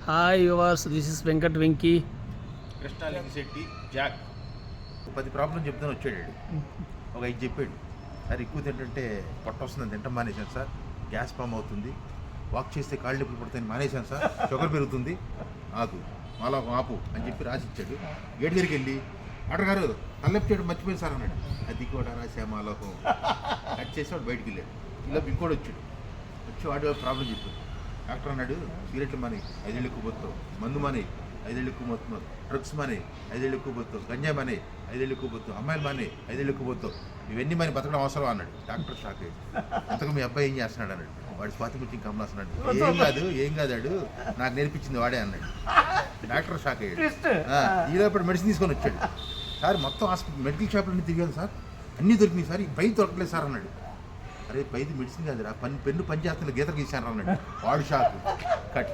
Hi yours, this is Venkat Venky. Krishnalingasetti జాక్ 10 problem చెప్తాను వచ్చాడు. ఒక 5 చెప్పాడు. సార్ ఎక్కువ తింటుంటే పొట్ట వస్తుందని తింటాం మానేశాను సార్. గ్యాస్ ఫామ్ అవుతుంది, వాక్ చేస్తే కాళ్ళు నొప్పులు పడతాయని మానేశాను సార్. షుగర్ పెరుగుతుంది, ఆకు మాలో ఆపు అని చెప్పి రాసి ఇచ్చాడు. గేట్ దగ్గరికి వెళ్ళి ఆర్డర్ గారు తలెప్పి చేయడం మర్చిపోయింది సార్ అన్నాడు. అది కూడా రాసా మాలోకం కట్ చేసి వాడు బయటికి వెళ్ళాడు. ఇలా ఇంకోటి వచ్చాడు. వాడు ప్రాబ్లం చెప్పాడు. డాక్టర్ అన్నాడు, సిగరెట్లు మాని 5 ఏళ్ళు ఎక్కువ పోతావు, మందు మాని 5 ఏళ్ళు ఎక్కువ పోతున్నావు, డ్రగ్స్ మాని 5 ఏళ్ళు ఎక్కువ పోతావు, గంజాయి మాని 5 ఏళ్ళు ఎక్కువ పోతావు, అమ్మాయిలు మాని 5 ఏళ్ళు ఎక్కువ పోతావు, ఇవన్నీ మాని బతకడం అవసరం అన్నాడు. డాక్టర్ షాక్ అయ్యాడు. అంతకు మీ అబ్బాయి ఏం చేస్తున్నాడు అన్నాడు. వాడు స్వాతి గురించి కమలాస్తున్నాడు. ఏం కాదాడు, నాకు నేర్పించింది వాడే అన్నాడు. డాక్టర్ షాక్ అయ్యాడు. ఈలోపటి మెడిసిన్ తీసుకొని వచ్చాడు. సార్ మొత్తం హాస్పిటల్ మెడికల్ షాప్లన్నీ తిరిగాను సార్, అన్నీ దొరికినాయి సార్, పై దొరకలేదు సార్ అన్నాడు. అరే పైది మెడిసిన్ కాదురా, పెన్ను పని చేస్తున్న గీతలు గీశాను అన్నాడు. వాడు షాక్ కట్.